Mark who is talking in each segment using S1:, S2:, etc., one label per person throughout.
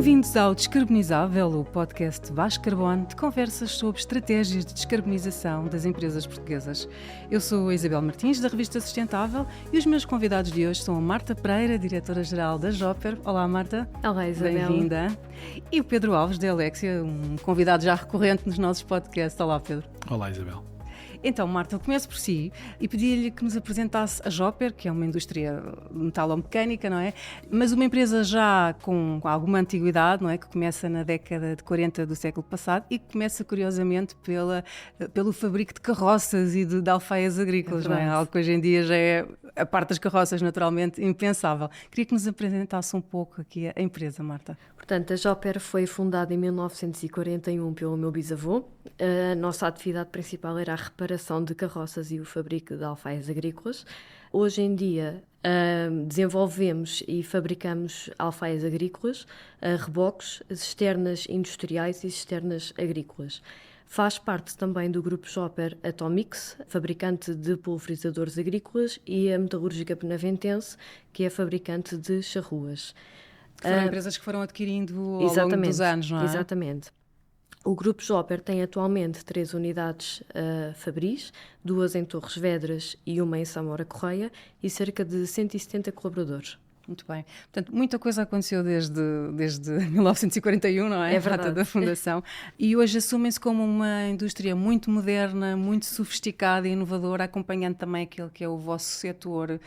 S1: Bem-vindos ao Descarbonizável, o podcast Baixo Carbono de conversas sobre estratégias de descarbonização das empresas portuguesas. Eu sou a Isabel Martins, da revista Sustentável, e os meus convidados de hoje são a Marta Pereira, diretora-geral da Joper. Olá, Marta.
S2: Olá, Isabel.
S1: Bem-vinda. E o Pedro Alves, da Alexia, um convidado já recorrente nos nossos podcasts. Olá, Pedro.
S3: Olá, Isabel.
S1: Então, Marta, eu começo por si e pedi-lhe que nos apresentasse a Joper, que é uma indústria metalomecânica, não é? Mas uma empresa já com alguma antiguidade, não é? Que começa na década de 40 do século passado e que começa, curiosamente, pelo fabrico de carroças e de alfaias agrícolas, não é? Algo que hoje em dia já é, a parte das carroças, naturalmente, impensável. Queria que nos apresentasse um pouco aqui a empresa, Marta.
S2: Portanto, a Joper foi fundada em 1941 pelo meu bisavô. A nossa atividade principal era a reparação de carroças e o fabrico de alfaias agrícolas. Hoje em dia desenvolvemos e fabricamos alfaias agrícolas, reboques, cisternas industriais e cisternas agrícolas. Faz parte também do grupo Joper Atomix, fabricante de pulverizadores agrícolas, e a Metalúrgica Benaventense, que é fabricante de charruas.
S1: Foram empresas que foram adquirindo ao longo dos anos, não é?
S2: Exatamente. O Grupo Joper tem atualmente 3 unidades fabris, 2 em Torres Vedras e uma em Samora Correia, e cerca de 170 colaboradores.
S1: Muito bem. Portanto, muita coisa aconteceu desde 1941, não é?
S2: É verdade.
S1: A data da fundação. E hoje assumem-se como uma indústria muito moderna, muito sofisticada e inovadora, acompanhando também aquele que é o vosso setor,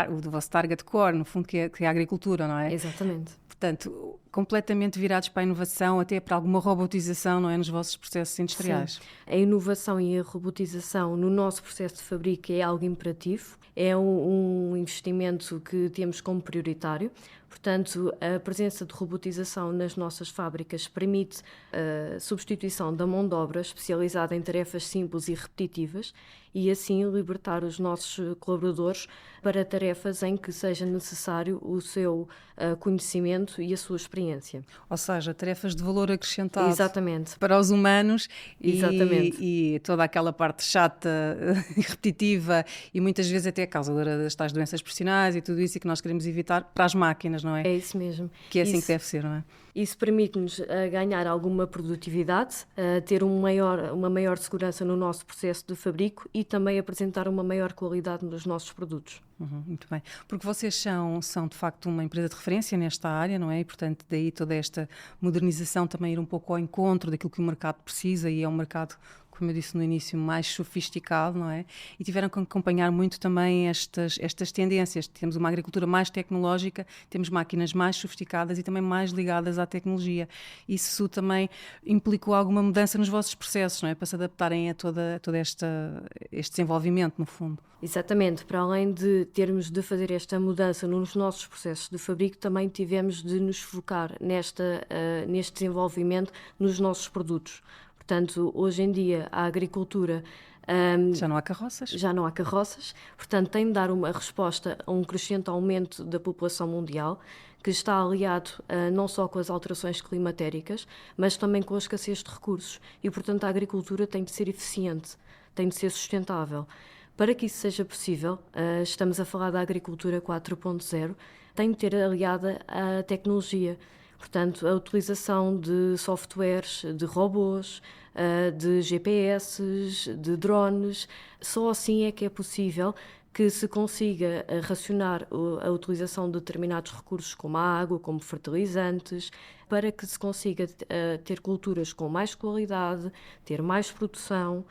S1: o vosso target core, no fundo, que é a agricultura, não é?
S2: Exatamente.
S1: Portanto, completamente virados para a inovação, até para alguma robotização, não é, nos vossos processos industriais.
S2: Sim. A inovação e a robotização no nosso processo de fabrico é algo imperativo, é um investimento que temos como prioritário. Portanto, a presença de robotização nas nossas fábricas permite a substituição da mão de obra especializada em tarefas simples e repetitivas e assim libertar os nossos colaboradores para tarefas em que seja necessário o seu conhecimento e a sua experiência.
S1: Ou seja, tarefas de valor acrescentado.
S2: Exatamente.
S1: Para os humanos.
S2: Exatamente.
S1: E toda aquela parte chata e repetitiva e muitas vezes até causadora das tais doenças profissionais e tudo isso, e que nós queremos evitar para as máquinas, não é?
S2: É isso mesmo.
S1: Que é assim que deve ser, não é?
S2: Isso permite-nos ganhar alguma produtividade, ter uma maior segurança no nosso processo de fabrico e também apresentar uma maior qualidade nos nossos produtos.
S1: Muito bem. Porque vocês são de facto uma empresa de referência nesta área, não é? E portanto daí toda esta modernização também ir um pouco ao encontro daquilo que o mercado precisa, e é um mercado, como eu disse no início, mais sofisticado, não é? E tiveram que acompanhar muito também estas tendências. Temos uma agricultura mais tecnológica, temos máquinas mais sofisticadas e também mais ligadas à tecnologia. Isso também implicou alguma mudança nos vossos processos, não é? Para se adaptarem a todo este desenvolvimento, no fundo.
S2: Exatamente. Para além de termos de fazer esta mudança nos nossos processos de fabrico, também tivemos de nos focar neste desenvolvimento nos nossos produtos. Portanto, hoje em dia, a agricultura...
S1: Já não há carroças?
S2: Já não há carroças. Portanto, tem de dar uma resposta a um crescente aumento da população mundial, que está aliado não só com as alterações climatéricas, mas também com a escassez de recursos. E, portanto, a agricultura tem de ser eficiente, tem de ser sustentável. Para que isso seja possível, estamos a falar da agricultura 4.0, tem de ter aliada a tecnologia. Portanto, a utilização de softwares, de robôs, de GPS, de drones, só assim é que é possível que se consiga racionar a utilização de determinados recursos como a água, como fertilizantes, para que se consiga ter culturas com mais qualidade, ter mais produção,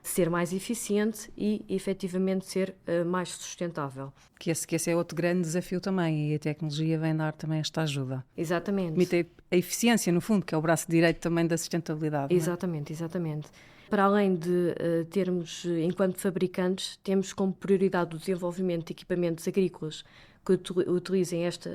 S2: ser mais eficiente e, efetivamente, ser mais sustentável.
S1: Que esse é outro grande desafio também, e a tecnologia vem dar também esta ajuda.
S2: Exatamente.
S1: Permite a eficiência, no fundo, que é o braço direito também da sustentabilidade.
S2: Exatamente, exatamente. Para além de termos, enquanto fabricantes, temos como prioridade o desenvolvimento de equipamentos agrícolas que utilizem esta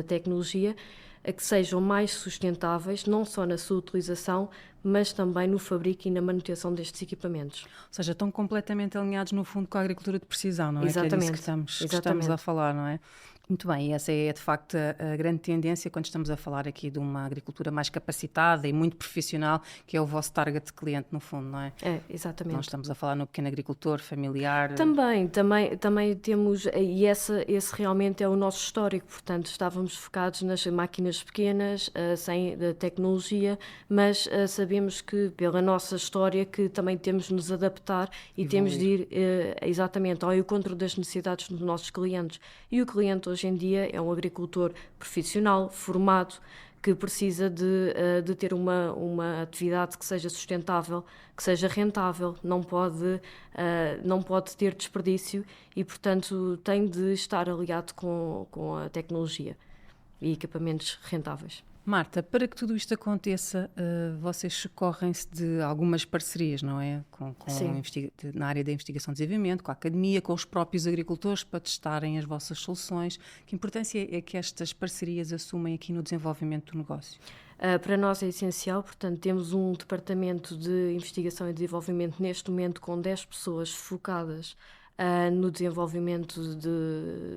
S2: tecnologia, a que sejam mais sustentáveis, não só na sua utilização, mas também no fabrico e na manutenção destes equipamentos.
S1: Ou seja, estão completamente alinhados, no fundo, com a agricultura de precisão, não é?
S2: Exatamente.
S1: Que é disso que estamos a falar, não é? Muito bem, e essa é de facto a grande tendência quando estamos a falar aqui de uma agricultura mais capacitada e muito profissional, que é o vosso target de cliente, no fundo, não é?
S2: É, exatamente.
S1: Não estamos a falar no pequeno agricultor familiar.
S2: Também temos, e esse realmente é o nosso histórico, portanto, estávamos focados nas máquinas pequenas, sem tecnologia, mas sabemos que, pela nossa história, que também temos de nos adaptar e temos de ir exatamente ao encontro das necessidades dos nossos clientes. E o cliente hoje em dia é um agricultor profissional, formado, que precisa de ter uma atividade que seja sustentável, que seja rentável, não pode ter desperdício e, portanto, tem de estar aliado com a tecnologia e equipamentos rentáveis.
S1: Marta, para que tudo isto aconteça, vocês socorrem-se de algumas parcerias, não é? Na área da investigação e desenvolvimento, com a academia, com os próprios agricultores, para testarem as vossas soluções. Que importância é que estas parcerias assumem aqui no desenvolvimento do negócio?
S2: Para nós é essencial, portanto, temos um departamento de investigação e desenvolvimento neste momento com 10 pessoas focadas no desenvolvimento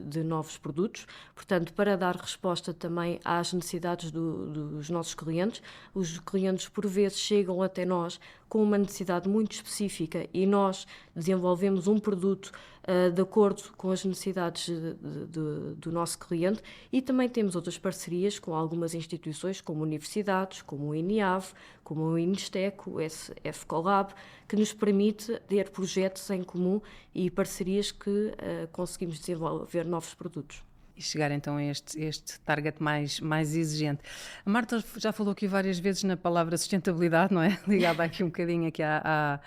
S2: de novos produtos, portanto, para dar resposta também às necessidades dos nossos clientes. Os clientes, por vezes, chegam até nós com uma necessidade muito específica e nós desenvolvemos um produto de acordo com as necessidades do nosso cliente e também temos outras parcerias com algumas instituições, como universidades, como o INIAV, como o INSTEC, o FCOLAB, que nos permite ter projetos em comum e parcerias que conseguimos desenvolver novos produtos.
S1: E chegar então a este target mais exigente. A Marta já falou aqui várias vezes na palavra sustentabilidade, não é? Ligada aqui um bocadinho aqui à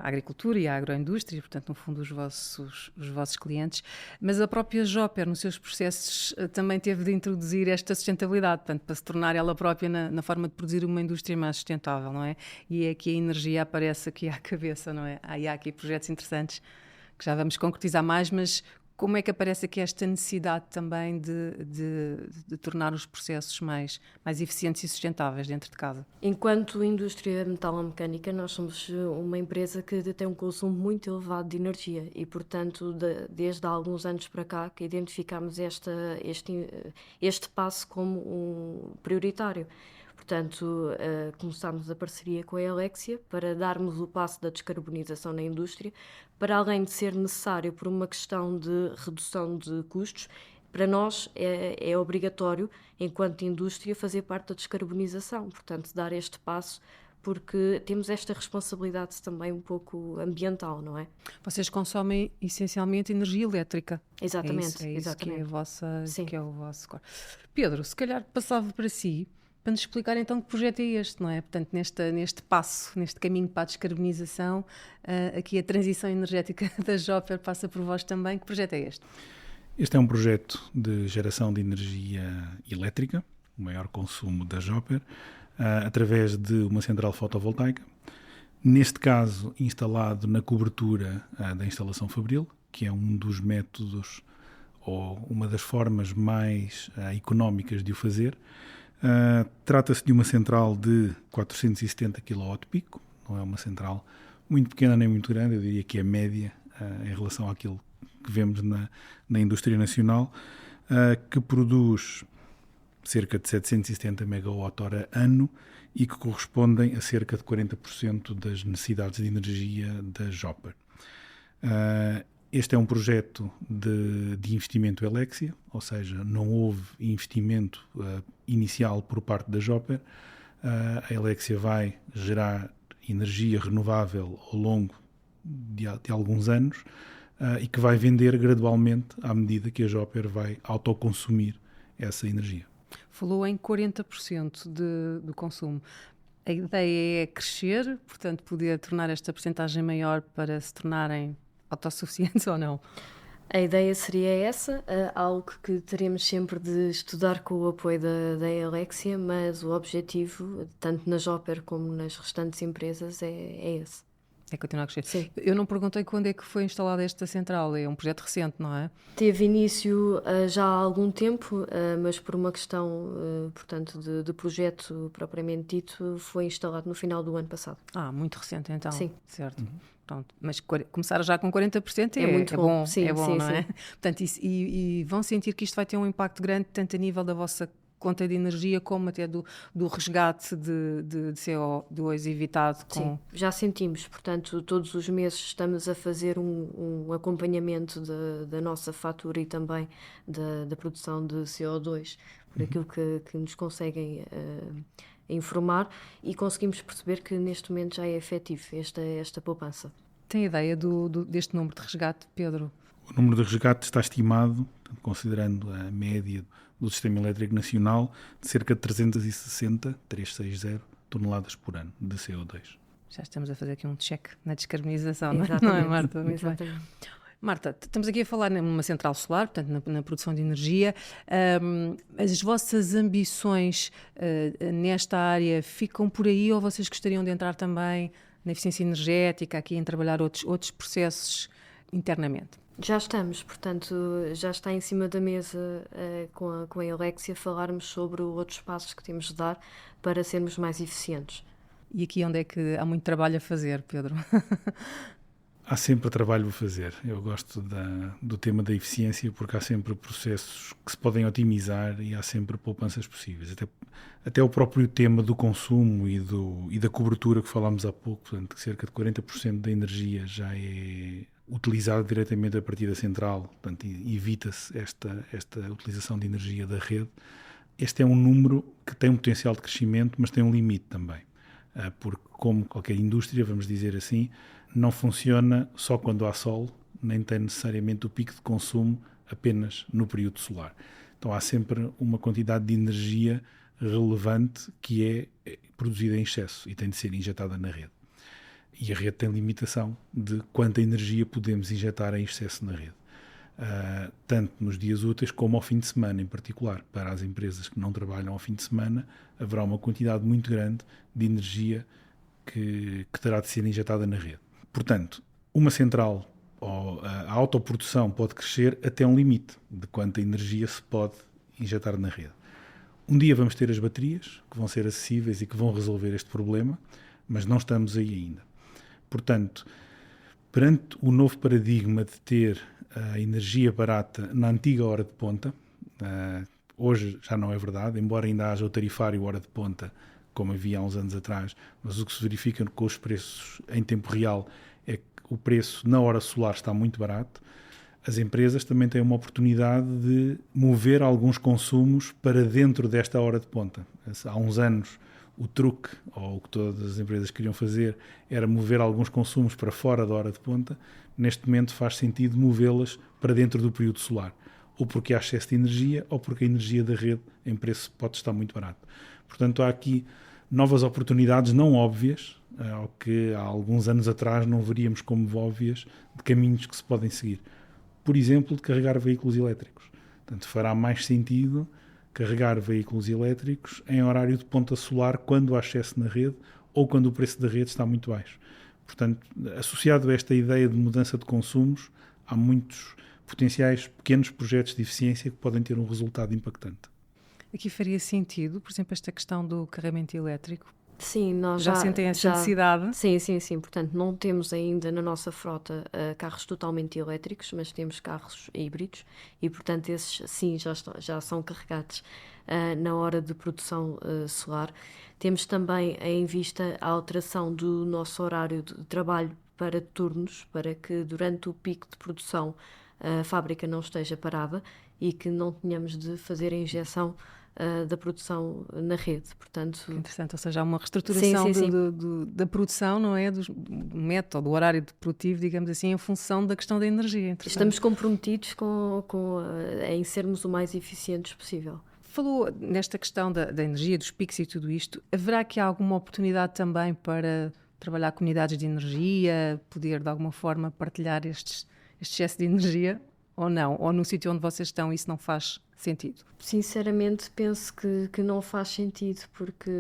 S1: agricultura e à agroindústria, portanto, no fundo, os vossos clientes. Mas a própria Joper, nos seus processos, também teve de introduzir esta sustentabilidade, portanto, para se tornar ela própria na forma de produzir uma indústria mais sustentável, não é? E é que a energia aparece aqui à cabeça, não é? Há aqui projetos interessantes que já vamos concretizar mais, mas como é que aparece aqui esta necessidade também de tornar os processos mais eficientes e sustentáveis dentro de casa?
S2: Enquanto indústria metalomecânica, nós somos uma empresa que tem um consumo muito elevado de energia e, portanto, desde há alguns anos para cá que identificamos este passo como um prioritário. Portanto, começámos a parceria com a Elexia para darmos o passo da descarbonização na indústria, para além de ser necessário por uma questão de redução de custos, para nós é obrigatório, enquanto indústria, fazer parte da descarbonização, portanto, dar este passo, porque temos esta responsabilidade também um pouco ambiental, não é?
S1: Vocês consomem essencialmente energia elétrica.
S2: Exatamente.
S1: É isso
S2: exatamente.
S1: que é o vosso core. Pedro, se calhar passava para si, para nos explicar então que projeto é este, não é? Portanto, neste passo, neste caminho para a descarbonização, aqui a transição energética da Joper passa por vós também. Que projeto é este?
S3: Este é um projeto de geração de energia elétrica, o maior consumo da Joper, através de uma central fotovoltaica, neste caso instalado na cobertura da instalação fabril, que é um dos métodos ou uma das formas mais económicas de o fazer. Trata-se de uma central de 470 kW, não é uma central muito pequena nem muito grande, eu diria que é média em relação àquilo que vemos na indústria nacional, que produz cerca de 770 MWh ano e que correspondem a cerca de 40% das necessidades de energia da Joper. Este é um projeto de investimento Elexia, ou seja, não houve investimento inicial por parte da Joper. A Elexia vai gerar energia renovável ao longo de alguns anos e que vai vender gradualmente à medida que a Joper vai autoconsumir essa energia.
S1: Falou em 40% do consumo. A ideia é crescer, portanto, poder tornar esta percentagem maior para se tornarem autossuficientes ou não?
S2: A ideia seria essa, algo que teremos sempre de estudar com o apoio da Elexia, mas o objetivo, tanto na Joper como nas restantes empresas, é esse.
S1: É continuar a crescer.
S2: Sim.
S1: Eu não perguntei quando é que foi instalada esta central, é um projeto recente, não é?
S2: Teve início já há algum tempo, mas por uma questão, portanto, de projeto propriamente dito, foi instalado no final do ano passado.
S1: Muito recente então.
S2: Sim.
S1: Certo. Pronto. Mas começar já com 40%
S2: É muito bom. Sim,
S1: é bom,
S2: sim,
S1: não é?
S2: sim.
S1: Portanto, e vão sentir que isto vai ter um impacto grande, tanto a nível da vossa conta de energia, como até do resgate de CO2 evitado.
S2: Sim, já sentimos. Portanto, todos os meses estamos a fazer um acompanhamento da nossa fatura e também da produção de CO2, por aquilo que nos conseguem informar, e conseguimos perceber que neste momento já é efetivo esta poupança.
S1: Tem ideia deste número de resgate, Pedro?
S3: O número de resgate está estimado, considerando a média do Sistema Elétrico Nacional, de cerca de 360 toneladas por ano de CO2.
S1: Já estamos a fazer aqui um check na descarbonização,
S2: Exatamente.
S1: Não é, Marta? Muito
S2: Exatamente.
S1: bem. Marta, estamos aqui a falar numa central solar, portanto, na produção de energia. As vossas ambições nesta área ficam por aí, ou vocês gostariam de entrar também na eficiência energética, aqui em trabalhar outros processos internamente?
S2: Já estamos, portanto, já está em cima da mesa com a Elexia falarmos sobre outros passos que temos de dar para sermos mais eficientes.
S1: E aqui onde é que há muito trabalho a fazer, Pedro?
S3: Há sempre trabalho a fazer. Eu gosto do tema da eficiência porque há sempre processos que se podem otimizar e há sempre poupanças possíveis. Até o próprio tema do consumo e da cobertura que falámos há pouco, portanto, que cerca de 40% da energia já é utilizado diretamente a partir da central, portanto, evita-se esta utilização de energia da rede. Este é um número que tem um potencial de crescimento, mas tem um limite também, porque, como qualquer indústria, vamos dizer assim, não funciona só quando há sol, nem tem necessariamente o pico de consumo apenas no período solar. Então há sempre uma quantidade de energia relevante que é produzida em excesso e tem de ser injetada na rede. E a rede tem limitação de quanta energia podemos injetar em excesso na rede. Tanto nos dias úteis como ao fim de semana, em particular. Para as empresas que não trabalham ao fim de semana, haverá uma quantidade muito grande de energia que terá de ser injetada na rede. Portanto, uma central, ou a autoprodução pode crescer até um limite de quanta energia se pode injetar na rede. Um dia vamos ter as baterias, que vão ser acessíveis e que vão resolver este problema, mas não estamos aí ainda. Portanto, perante o novo paradigma de ter a energia barata na antiga hora de ponta, hoje já não é verdade, embora ainda haja o tarifário hora de ponta, como havia há uns anos atrás, mas o que se verifica com os preços em tempo real é que o preço na hora solar está muito barato. As empresas também têm uma oportunidade de mover alguns consumos para dentro desta hora de ponta. Há uns anos o truque, ou o que todas as empresas queriam fazer, era mover alguns consumos para fora da hora de ponta. Neste momento faz sentido movê-las para dentro do período solar, ou porque há excesso de energia, ou porque a energia da rede em preço pode estar muito barato. Portanto, há aqui novas oportunidades não óbvias, ao que há alguns anos atrás não veríamos como óbvias, de caminhos que se podem seguir. Por exemplo, de carregar veículos elétricos. Portanto, fará mais sentido carregar veículos elétricos em horário de ponta solar quando há excesso na rede ou quando o preço da rede está muito baixo. Portanto, associado a esta ideia de mudança de consumos, há muitos potenciais pequenos projetos de eficiência que podem ter um resultado impactante.
S1: Aqui faria sentido, por exemplo, esta questão do carregamento elétrico?
S2: Sim, nós
S1: já sentem essa necessidade?
S2: Sim. Portanto, não temos ainda na nossa frota carros totalmente elétricos, mas temos carros híbridos e, portanto, esses sim já são carregados na hora de produção solar. Temos também em vista a alteração do nosso horário de trabalho para turnos, para que durante o pico de produção a fábrica não esteja parada e que não tenhamos de fazer a injeção da produção na rede. Portanto,
S1: interessante, ou seja, há uma reestruturação
S2: sim.
S1: Da produção, não é? Do método, do horário produtivo, digamos assim, em função da questão da energia.
S2: Estamos comprometidos em sermos o mais eficientes possível.
S1: Falou nesta questão da energia, dos picos e tudo isto. Haverá aqui alguma oportunidade também para trabalhar comunidades de energia, poder de alguma forma partilhar este excesso de energia? Ou não? Ou no sítio onde vocês estão isso não faz sentido?
S2: Sinceramente penso que não faz sentido, porque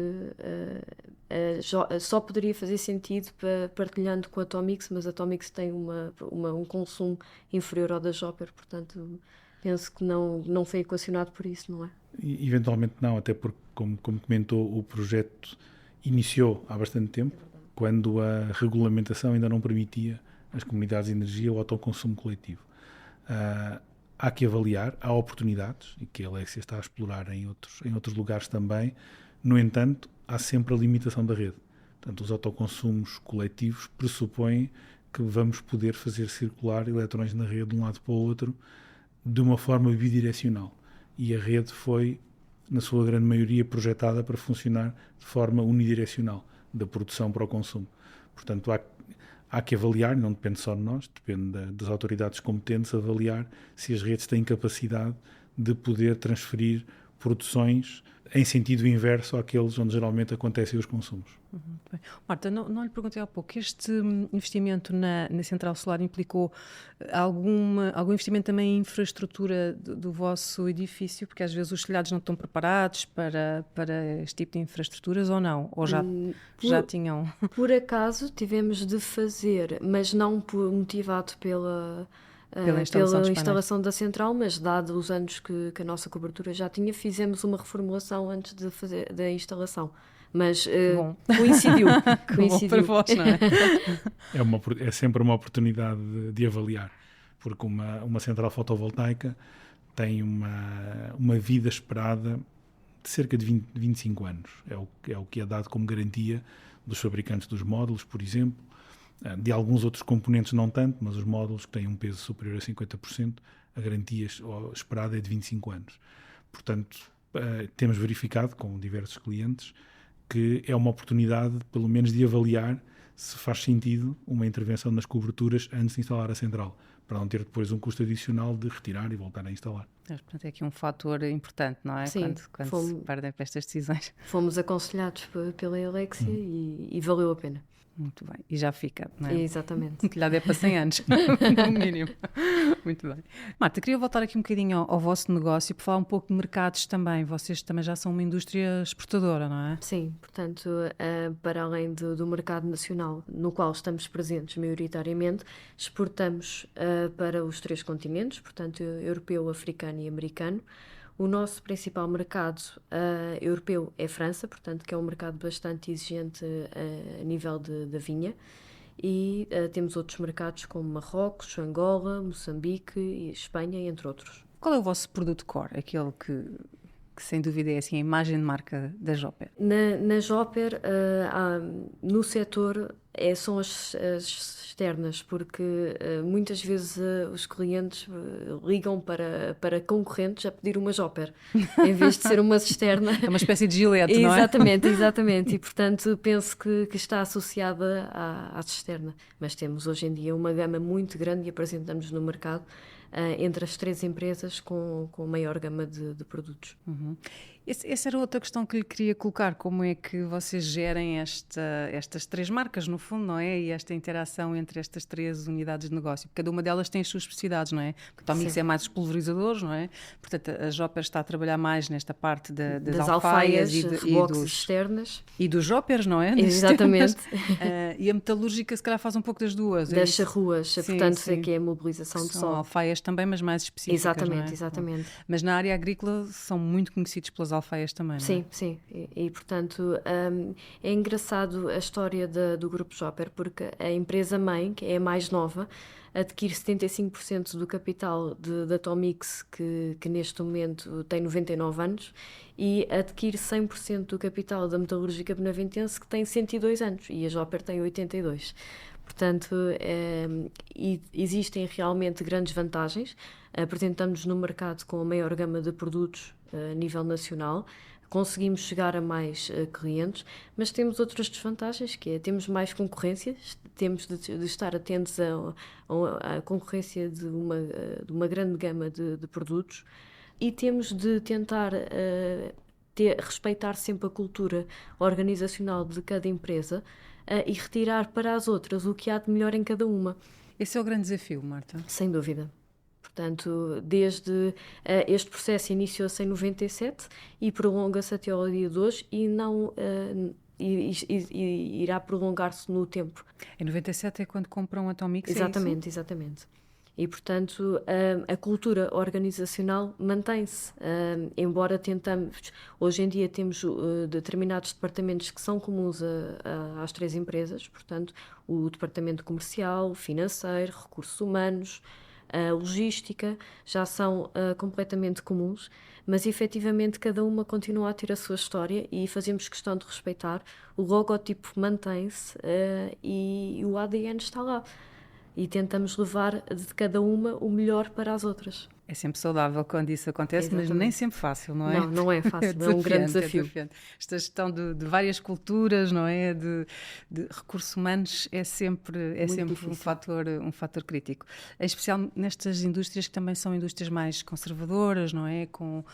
S2: só poderia fazer sentido partilhando com a Atomix, mas a Atomix tem um consumo inferior ao da Joper, portanto penso que não foi equacionado por isso, não é?
S3: Eventualmente não, até porque, como comentou, o projeto iniciou há bastante tempo, quando a regulamentação ainda não permitia às comunidades de energia o autoconsumo coletivo. Há que avaliar, há oportunidades, e que a Alexia está a explorar em outros lugares também. No entanto, há sempre a limitação da rede. Portanto, os autoconsumos coletivos pressupõem que vamos poder fazer circular eletrões na rede de um lado para o outro de uma forma bidirecional. E a rede foi, na sua grande maioria, projetada para funcionar de forma unidirecional, da produção para o consumo. Portanto, há que avaliar, não depende só de nós, depende das autoridades competentes, avaliar se as redes têm capacidade de poder transferir produções em sentido inverso àqueles onde geralmente acontecem os consumos.
S1: Bem. Marta, não lhe perguntei há pouco, este investimento na central solar implicou algum investimento também em infraestrutura do vosso edifício, porque às vezes os telhados não estão preparados para este tipo de infraestruturas ou não? Ou já tinham?
S2: Por acaso tivemos de fazer, mas não motivado pela instalação da central, mas dado os anos que a nossa cobertura já tinha, fizemos uma reformulação antes de fazer da instalação. Mas coincidiu.
S1: Bom para vós, não é?
S3: É sempre uma oportunidade de avaliar, porque uma central fotovoltaica tem uma vida esperada de cerca de 25 anos. É o que é dado como garantia dos fabricantes dos módulos, por exemplo. De alguns outros componentes não tanto, mas os módulos que têm um peso superior a 50%, a garantia esperada é de 25 anos. Portanto, temos verificado com diversos clientes que é uma oportunidade, pelo menos, de avaliar se faz sentido uma intervenção nas coberturas antes de instalar a central, para não ter depois um custo adicional de retirar e voltar a instalar.
S1: Portanto, é aqui um fator importante, não é?
S2: Sim,
S1: quando se perdem para estas decisões.
S2: Fomos aconselhados pela Alexia e valeu a pena.
S1: Muito bem. E já fica, não é?
S2: Exatamente.
S1: O telhado é para 100 anos, no mínimo. Muito bem. Marta, queria voltar aqui um bocadinho ao vosso negócio para falar um pouco de mercados também. Vocês também já são uma indústria exportadora, não é?
S2: Sim, portanto, para além do mercado nacional, no qual estamos presentes maioritariamente, exportamos para os 3 continentes, portanto, europeu, africano e americano. O nosso principal mercado europeu é a França, portanto, que é um mercado bastante exigente a nível da vinha. E temos outros mercados como Marrocos, Angola, Moçambique e Espanha, entre outros.
S1: Qual é o vosso produto core? Aquele que sem dúvida é assim, a imagem de marca da Joper?
S2: Na Joper, no setor, são as externas, porque muitas vezes os clientes ligam para concorrentes a pedir uma Joper, em vez de ser uma cisterna.
S1: É uma espécie de Gillette, não é?
S2: Exatamente. E, portanto, penso que está associada à cisterna. Mas temos hoje em dia uma gama muito grande e apresentamos no mercado entre as 3 empresas com maior gama de produtos.
S1: Uhum. Essa era outra questão que lhe queria colocar, como é que vocês gerem estas 3 marcas, no fundo, não é? E esta interação entre estas 3 unidades de negócio. Cada uma delas tem as suas especificidades, não é? Porque a Atomix é mais os pulverizadores, não é? Portanto, a Joper está a trabalhar mais nesta parte das alfaias
S2: reboques externas.
S1: E dos Jopers, não é?
S2: Exatamente.
S1: E a metalúrgica, se calhar, faz um pouco das duas.
S2: Das charruas, portanto, que é a mobilização de sol.
S1: São alfaias também, mas mais específicas.
S2: Exatamente.
S1: Mas na área agrícola são muito conhecidos pelas alfaias também, não é?
S2: Sim. E portanto, é engraçado a história do Grupo Joper, porque a empresa-mãe, que é a mais nova, adquire 75% do capital da Atomix, que neste momento tem 99 anos, e adquire 100% do capital da Metalúrgica Benaventense, que tem 102 anos, e a Joper tem 82. Portanto, existem realmente grandes vantagens. Apresentamos-nos no mercado com a maior gama de produtos a nível nacional, conseguimos chegar a mais clientes, mas temos outras desvantagens, que é temos mais concorrência, temos de estar atentos à concorrência de uma grande gama de produtos, e temos de tentar respeitar sempre a cultura organizacional de cada empresa e retirar para as outras o que há de melhor em cada uma.
S1: Esse é o grande desafio, Marta.
S2: Sem dúvida. Portanto, desde este processo iniciou-se em 97 e prolonga-se até ao dia de hoje, e e irá prolongar-se no tempo.
S1: Em 97 é quando compram a Atomix,
S2: Exatamente,
S1: é isso?
S2: exatamente. E, portanto, a cultura organizacional mantém-se, embora tentamos... Hoje em dia temos determinados departamentos que são comuns às 3 empresas, portanto, o departamento comercial, financeiro, recursos humanos, logística, já são completamente comuns, mas efetivamente cada uma continua a ter a sua história e fazemos questão de respeitar. O logotipo mantém-se e o ADN está lá. E tentamos levar de cada uma o melhor para as outras.
S1: É sempre saudável quando isso acontece,
S2: Exatamente.
S1: mas nem sempre fácil, não é?
S2: Não, não é fácil, é um grande desafio.
S1: Esta gestão de várias culturas, não é? De recursos humanos é sempre um fator crítico. Em especial nestas indústrias que também são indústrias mais conservadoras, não é? Com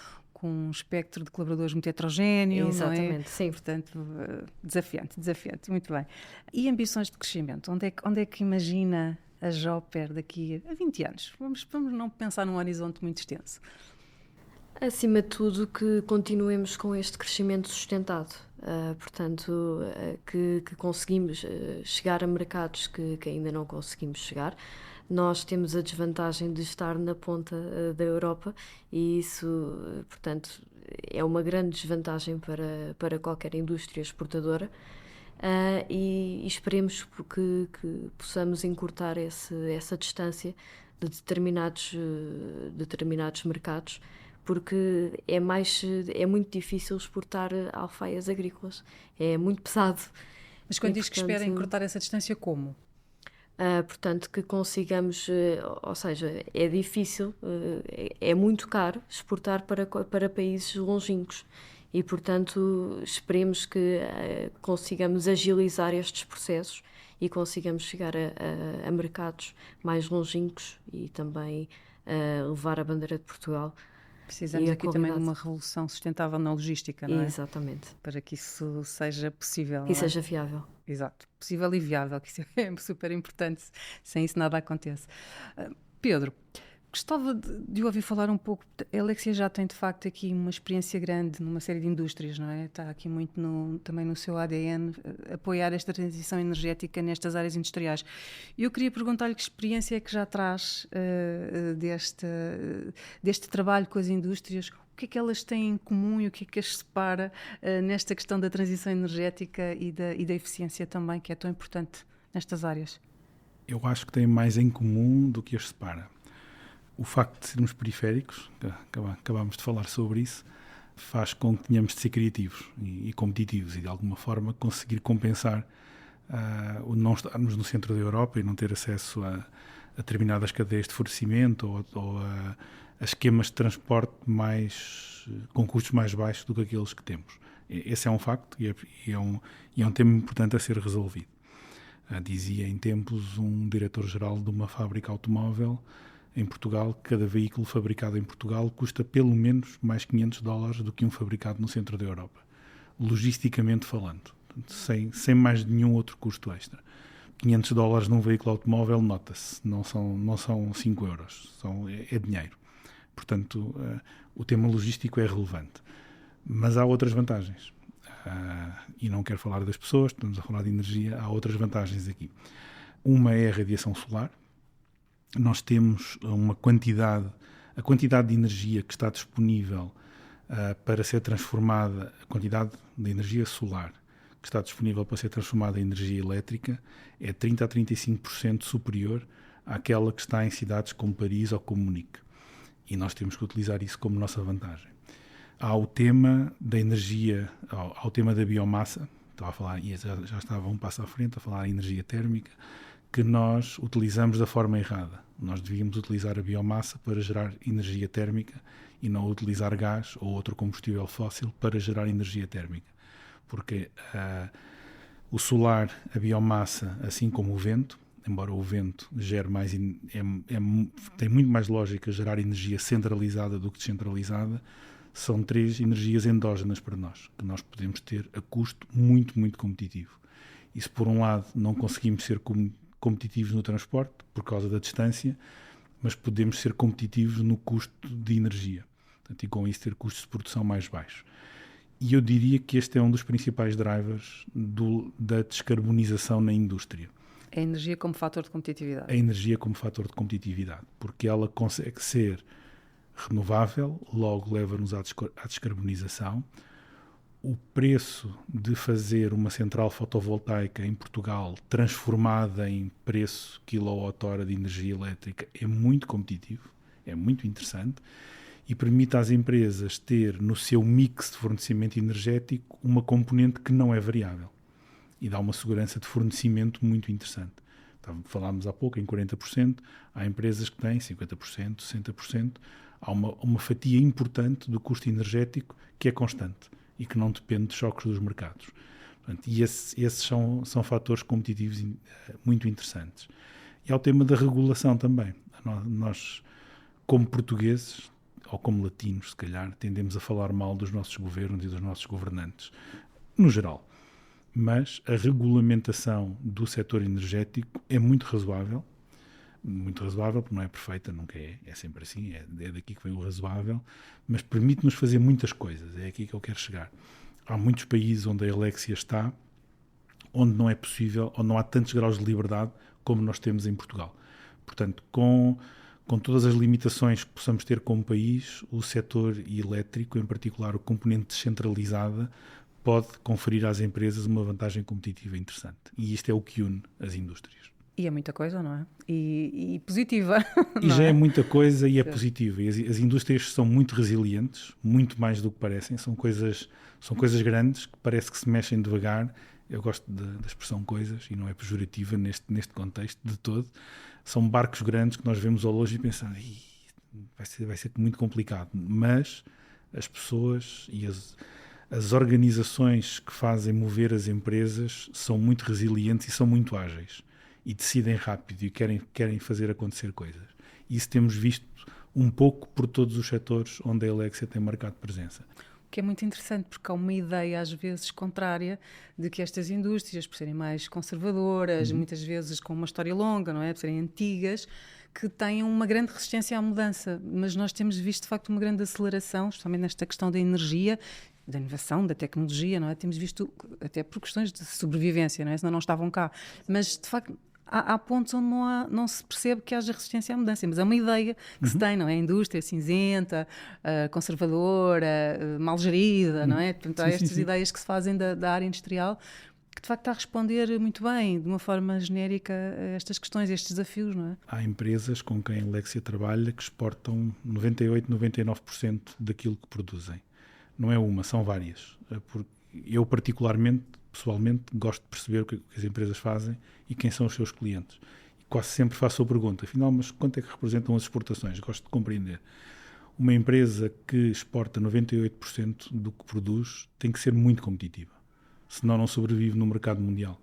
S1: um espectro de colaboradores muito heterogéneo.
S2: Exatamente,
S1: não é?
S2: sim.
S1: Portanto, desafiante, muito bem. E ambições de crescimento? Onde é que imagina a Joper daqui a 20 anos? Vamos não pensar num horizonte muito extenso.
S2: Acima de tudo, que continuemos com este crescimento sustentado. Portanto, que conseguimos chegar a mercados que ainda não conseguimos chegar. Nós temos a desvantagem de estar na ponta da Europa e isso, portanto, é uma grande desvantagem para qualquer indústria exportadora. E esperemos que possamos encurtar essa distância de determinados mercados, porque é muito difícil exportar alfaias agrícolas, é muito pesado.
S1: Mas quando diz que espera encurtar essa distância, como?
S2: Portanto, que consigamos, ou seja, é difícil, é muito caro exportar para países longínquos. E, portanto, esperemos que consigamos agilizar estes processos e consigamos chegar a mercados mais longínquos e também levar a bandeira de Portugal.
S1: Precisamos aqui também de uma revolução sustentável na logística, não é?
S2: Exatamente.
S1: Para que isso seja possível.
S2: E seja viável.
S1: Exato. Possível e viável, que isso é super importante. Sem isso nada acontece. Pedro, gostava de ouvir falar um pouco. A Alexia já tem, de facto, aqui uma experiência grande numa série de indústrias, não é? Está aqui muito também no seu ADN apoiar esta transição energética nestas áreas industriais. Eu queria perguntar-lhe que experiência é que já traz deste trabalho com as indústrias. O que é que elas têm em comum e o que é que as separa nesta questão da transição energética e da eficiência também, que é tão importante nestas áreas?
S3: Eu acho que têm mais em comum do que as separa. O facto de sermos periféricos, acabámos de falar sobre isso, faz com que tenhamos de ser criativos e competitivos e de alguma forma conseguir compensar o não estarmos no centro da Europa e não ter acesso a determinadas cadeias de fornecimento ou a esquemas de transporte com custos mais baixos do que aqueles que temos. Esse é um facto e é um tema importante a ser resolvido. Dizia em tempos um diretor-geral de uma fábrica automóvel em Portugal que cada veículo fabricado em Portugal custa pelo menos mais $500 do que um fabricado no centro da Europa, logisticamente falando, sem mais nenhum outro custo extra. $500 num veículo automóvel, nota-se, não são 5 euros, é dinheiro. Portanto, o tema logístico é relevante. Mas há outras vantagens. E não quero falar das pessoas, estamos a falar de energia, há outras vantagens aqui. Uma é a radiação solar. Nós temos a quantidade de energia que está disponível para ser transformada, a quantidade de energia solar que está disponível para ser transformada em energia elétrica é 30% a 35% superior àquela que está em cidades como Paris ou como Munique. E nós temos que utilizar isso como nossa vantagem. Há o tema da energia, há o tema da biomassa, estava a falar, e já estava um passo à frente a falar em energia térmica, que nós utilizamos da forma errada. Nós devíamos utilizar a biomassa para gerar energia térmica e não utilizar gás ou outro combustível fóssil para gerar energia térmica. Porque o solar, a biomassa, assim como o vento, embora o vento gere mais, tem muito mais lógica gerar energia centralizada do que descentralizada, são 3 energias endógenas para nós, que nós podemos ter a custo muito, muito competitivo. E se por um lado não conseguimos ser competitivos no transporte, por causa da distância, mas podemos ser competitivos no custo de energia. Portanto, e com isso ter custos de produção mais baixos. E eu diria que este é um dos principais drivers da descarbonização na indústria.
S1: A energia como fator de competitividade.
S3: A energia como fator de competitividade, porque ela consegue ser renovável, logo leva-nos à descarbonização. O preço de fazer uma central fotovoltaica em Portugal transformada em preço quilowatt-hora de energia elétrica é muito competitivo, é muito interessante e permite às empresas ter no seu mix de fornecimento energético uma componente que não é variável e dá uma segurança de fornecimento muito interessante. Falámos há pouco em 40%, há empresas que têm 50%, 60%, há uma fatia importante do custo energético que é constante e que não depende de choques dos mercados. Portanto, e esses são fatores competitivos muito interessantes. E há o tema da regulação também. Nós, como portugueses, ou como latinos, se calhar, tendemos a falar mal dos nossos governos e dos nossos governantes, no geral. Mas a regulamentação do setor energético é muito razoável, porque não é perfeita, nunca é sempre assim, é daqui que vem o razoável, mas permite-nos fazer muitas coisas, é aqui que eu quero chegar. Há muitos países onde a Helexia está, onde não é possível, onde não há tantos graus de liberdade como nós temos em Portugal. Portanto, com todas as limitações que possamos ter como país, o setor elétrico, em particular o componente descentralizada, pode conferir às empresas uma vantagem competitiva interessante. E isto é o que une as indústrias.
S1: E é muita coisa, não é? E positiva.
S3: E já é muita coisa e é positiva. E as indústrias são muito resilientes, muito mais do que parecem. São coisas grandes que parece que se mexem devagar. Eu gosto da expressão coisas e não é pejorativa neste contexto de todo. São barcos grandes que nós vemos ao longe e pensamos vai ser muito complicado. Mas as pessoas e as organizações que fazem mover as empresas são muito resilientes e são muito ágeis. E decidem rápido e querem fazer acontecer coisas. Isso temos visto um pouco por todos os setores onde a Helexia tem marcado presença.
S1: O que é muito interessante, porque há uma ideia às vezes contrária de que estas indústrias, por serem mais conservadoras, muitas vezes com uma história longa, não é? Por serem antigas, que têm uma grande resistência à mudança. Mas nós temos visto de facto uma grande aceleração, especialmente nesta questão da energia, da inovação, da tecnologia, não é? Temos visto, até por questões de sobrevivência, não é? Senão não estavam cá. Mas de facto há pontos onde não se percebe que haja resistência à mudança, mas é uma ideia que se tem, não é? A indústria cinzenta, conservadora, mal gerida, não é? Portanto, há estas ideias que se fazem da área industrial que de facto está a responder muito bem, de uma forma genérica, a estas questões, a estes desafios, não é?
S3: Há empresas com quem a Helexia trabalha que exportam 98%, 99% daquilo que produzem. Não é uma, são várias. Porque eu particularmente, pessoalmente, gosto de perceber o que as empresas fazem e quem são os seus clientes. E quase sempre faço a pergunta, afinal, mas quanto é que representam as exportações? Gosto de compreender. Uma empresa que exporta 98% do que produz tem que ser muito competitiva, senão não sobrevive no mercado mundial.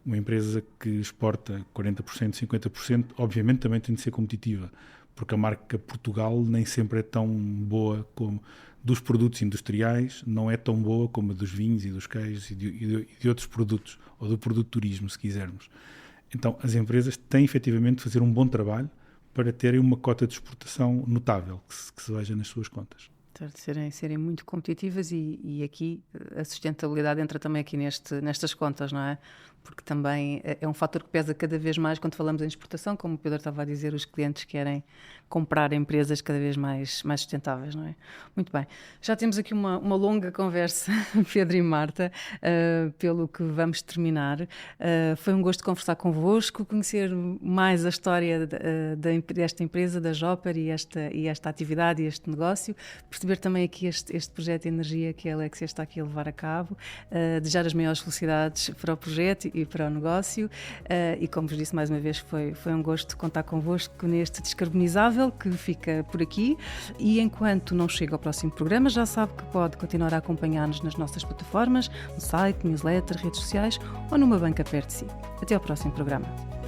S3: Uma empresa que exporta 40%, 50%, obviamente também tem de ser competitiva, porque a marca Portugal nem sempre é tão boa como dos produtos industriais, não é tão boa como a dos vinhos e dos queijos e de outros produtos, ou do produto turismo, se quisermos. Então, as empresas têm efetivamente de fazer um bom trabalho para terem uma cota de exportação notável, que se veja nas suas contas.
S1: De serem muito competitivas e aqui a sustentabilidade entra também aqui nestas contas, não é? Porque também é um fator que pesa cada vez mais quando falamos em exportação, como o Pedro estava a dizer, os clientes querem comprar empresas cada vez mais sustentáveis, não é? Muito bem. Já temos aqui uma longa conversa, Pedro e Marta, pelo que vamos terminar. Foi um gosto conversar convosco, conhecer mais a história desta empresa, da Joper e esta atividade e este negócio, perceber também aqui este projeto de energia que a Helexia está aqui a levar a cabo, desejar as maiores felicidades para o projeto e para o negócio e como vos disse mais uma vez foi um gosto contar convosco neste Descarbonizável que fica por aqui e enquanto não chega ao próximo programa já sabe que pode continuar a acompanhar-nos nas nossas plataformas, no site, newsletter, redes sociais ou numa banca perto de si. Até ao próximo programa.